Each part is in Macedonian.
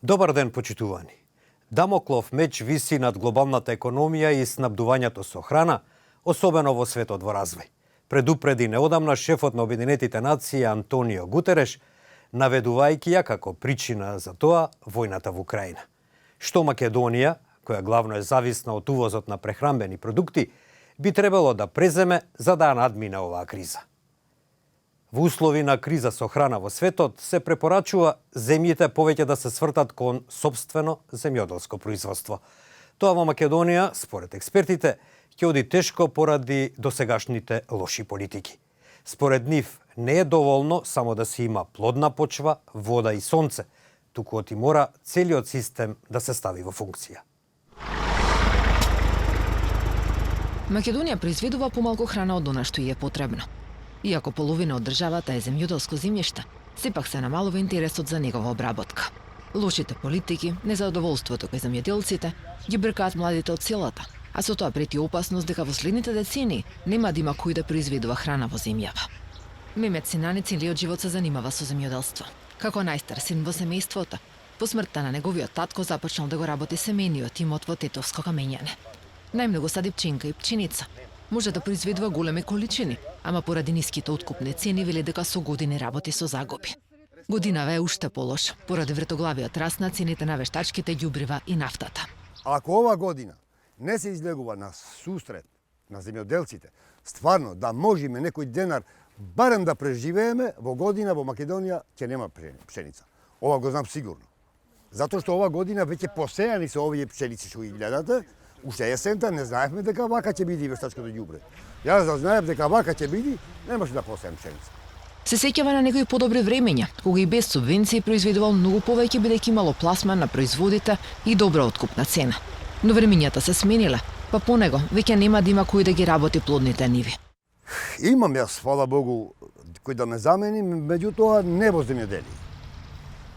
Добар ден, почитувани. Дамоклов меч виси над глобалната економија и снабдувањето со храна, особено во светот во развој. Предупреди неодамна шефот на Обединетите нации Антонио Гутереш, наведувајќи ја како причина за тоа војната во Украина. Што Македонија, која главно е зависна од увозот на прехранбени продукти, би требало да преземе за да надмине оваа криза. Во услови на криза со храна во светот се препорачува земјите повеќе да се свртат кон сопствено земјоделско производство. Тоа во Македонија, според експертите, ќе оди тешко поради досегашните лоши политики. Според нив не е доволно само да се има плодна почва, вода и сонце, туку оти мора целиот систем да се стави во функција. Македонија произведува помалку храна од она што ѝ е потребно. Иако половина од државата е земјоделско земјиште, сепак се намалува интересот за негова обработка. Лошите политики, незадоволството кај земјоделците ги бркаат младите од селата, а со тоа прети опасност дека во следните децении нема да има кој да произведува храна во земјава. Мемет Синани целиот живот се занимава со земјоделство. Како најстар син во семејството, по смртта на неговиот татко започнал да го работи семејниот имот во Тетовско камењане. Најмногу сади пчинка и пченица. Може да произведува големи количини, ама поради ниските откупни цени вели дека со години работи со загуби. Годинава е уште полош, поради вретоглавиот раст на цените на вештачките ѓубрива и нафтата. Ако ова година не се излегува на сусрет на земјоделците, стварно да можеме некој денар барем да преживееме, во година во Македонија ќе нема пшеница. Ова го знам сигурно. Затоа што ова година веќе посејани се овие пшеници што ги гледате. Уште есента не знаевме дека вака ќе биде вештачкото ѓубре. Јас да знаев дека вака ќе биде, немаше да посеам пшеница. Се сеќава на некои подобри времења, кога и без субвенции произведувал многу повеќе бидејќи имало пласман на производите и добра откупна цена. Но времењата се смениле, па по него веќе нема да има кој да ги работи плодните ниви. Имам јас, фала Богу, кој да ме замени, меѓутоа не во земјоделие.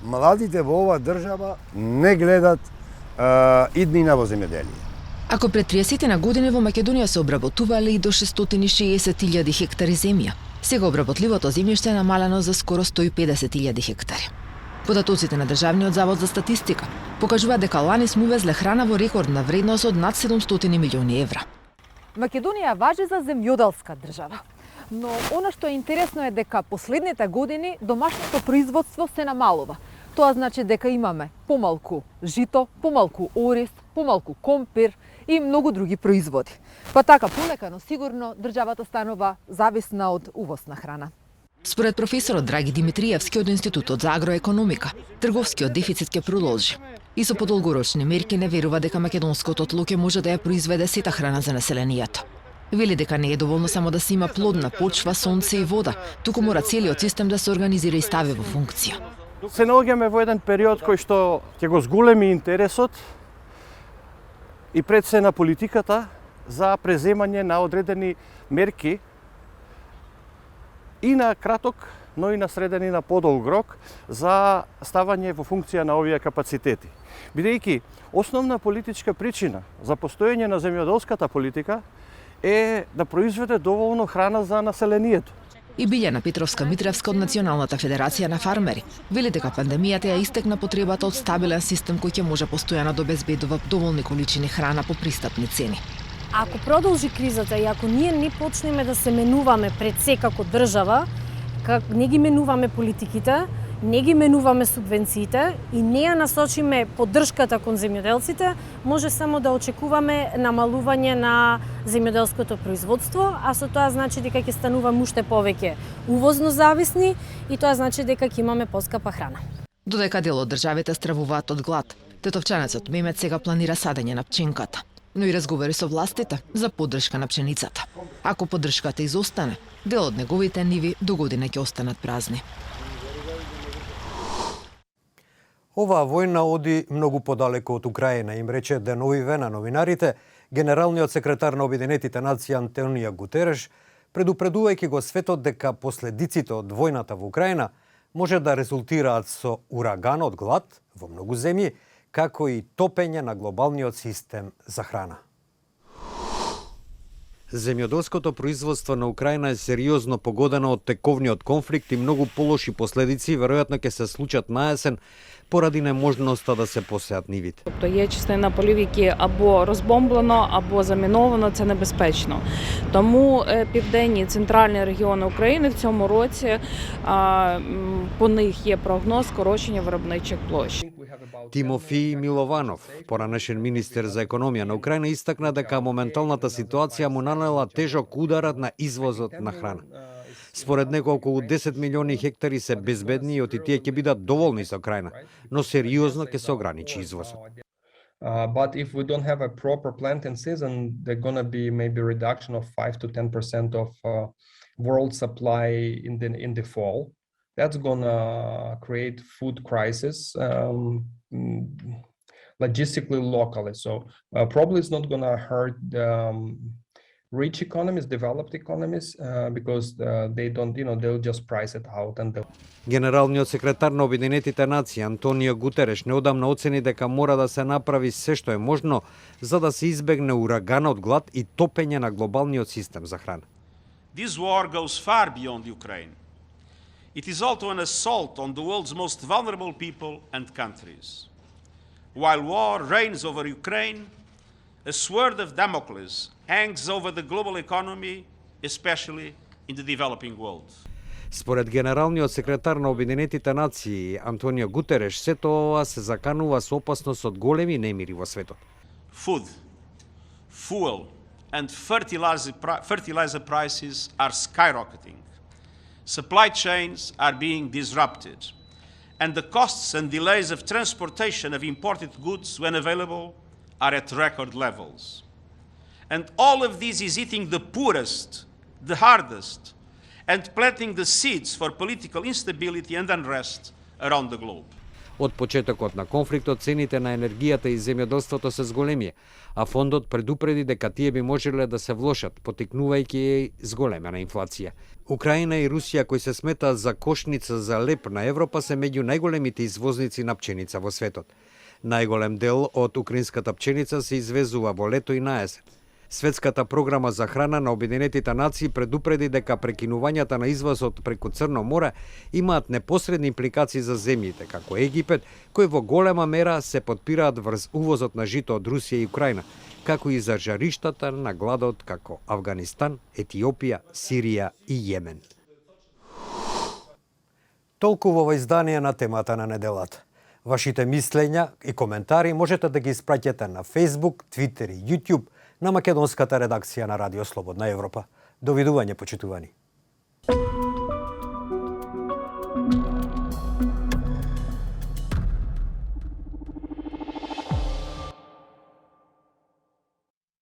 Младите во оваа држава не гледат иднина во земјоделие. Ако пред 30 на години во Македонија се обработувале и до 660.000 хектари земја, сега обработливото земјиште е намалено за скоро 150.000 хектари. Податоците на Државниот завод за статистика покажуваат дека лани сме увезле храна во рекордна вредност од над 700 милиони евра. Македонија важи за земјоделска држава. Но она што е интересно е дека последните години домашното производство се намалува. Тоа значи дека имаме помалку жито, помалку ориз, помалку компир и многу други производи. Па така полека, но сигурно државата станува зависна од увоз на храна. Според професорот Драги Димитриевски од Институтот за агроекономика, трговскиот дефицит ќе продолжи. И со подолгорочни мерки не верува дека македонското тло ќе може да ја произведе сета храна за населението. Вели дека не е доволно само да се има плодна почва, сонце и вода, туку мора целиот систем да се организира и стави во функција. Се наоѓаме во еден период кој што ќе го зголеми интересот и пред се на политиката за преземање на одредени мерки и на краток, но и на среден и на подолг рок за ставање во функција на овие капацитети. Бидејќи основна политичка причина за постоење на земјоделската политика е да произведе доволно храна за населението. И Билјана Петровска-Митревска од Националната федерација на фармери вели дека пандемијата ја истекна потребата од стабилен систем кој ќе може постојано да обезбедува доволни количини храна по пристапни цени. Ако продолжи кризата и ако ние не почнеме да се менуваме пред се како држава, не ги менуваме политиките, не ги менуваме субвенциите и не ја насочиме поддршката кон земјоделците, може само да очекуваме намалување на земјоделското производство, а со тоа значи дека ќе стануваме уште повеќе увозно зависни и тоа значи дека ќе имаме поскапа храна. Додека дел од државите стравуваат од глад, тетовчанецот Мемет сега планира садење на пчинката, но и разговори со властите за поддршка на пченицата. Ако поддршката изостане, дел од неговите ниви до година ќе останат празни. Оваа војна оди многу подалеку од Украина, им рече деновиве на новинарите генералниот секретар на Обединетите нации Антонио Гутереш, предупредувајќи го светот дека последиците од војната во Украина може да резултираат со ураган од глад во многу земји, како и топење на глобалниот систем за храна. Земјоделското производство на Украина е сериозно погодено од тековниот конфликт и многу полоши последици веројатно ќе се случат на есен поради неможноста да се посеат нивите. Тобто є частина полів, які або розбомблено, або заміновано, це небезпечно. Тому південні і центральні регіони України в цьому році по них є прогноз скорочення виробничих площ. Тимофи Милованов, поранешен министер за економија на Украина, истакна дека моменталната ситуација му нанела тежок ударат на извозот на храна. Според него, околу 10 милиони хектари се безбедни и оти тие ќе бидат доволни со Украина, но сериозно ќе се ограничи извозот. But if we don't have a proper planting season, there's gonna be maybe reduction of 5 to 10% of world supply in the fall. That's gonna create food crisis logistically locally. So probably it's not gonna hurt rich economies, developed economies, because they don't, they'll just price it out and Генералниот секретар на Обединетите нации Антонио Гутереш неодамна оцени дека мора да се направи се што е можно за да се избегне ураганот глад и топење на глобалниот систем за храна. This war goes far beyond Ukraine. It is also an assault on the world's most vulnerable people and countries. While war reigns over Ukraine, a sword of Damocles hangs over the global economy, especially in the developing world. Според генералниот секретар на Обединетите нации Антонио Гутереш, сето ова се заканува со опасност од големи немири во светот. Food, fuel and fertilizer prices are skyrocketing. Supply chains are being disrupted, and the costs and delays of transportation of imported goods when available are at record levels. And all of this is hitting the poorest, the hardest, and planting the seeds for political instability and unrest around the globe. Од почетокот на конфликтот цените на енергијата и земјоделството се зголемија, а фондот предупреди дека тие би можеле да се влошат, потикнувајќи ја зголемена инфлација. Украина и Русија, кои се сметаат за кошница за леп на Европа, се меѓу најголемите извозници на пченица во светот. Најголем дел од украинската пченица се извезува во лето и на есен. Светската програма за храна на Обединетите нации предупреди дека прекинувањата на извозот преку Црно море имаат непосредни импликации за земјите, како Египет, кои во голема мера се подпираат врз увозот на жито од Русија и Украина, како и за жариштата на гладот како Авганистан, Етиопија, Сирија и Јемен. Толку во ова издание на темата на неделата. Вашите мислења и коментари можете да ги испраќате на Facebook, Twitter и YouTube на македонската редакција на Радио Слободна Европа. Довидување, почитувани.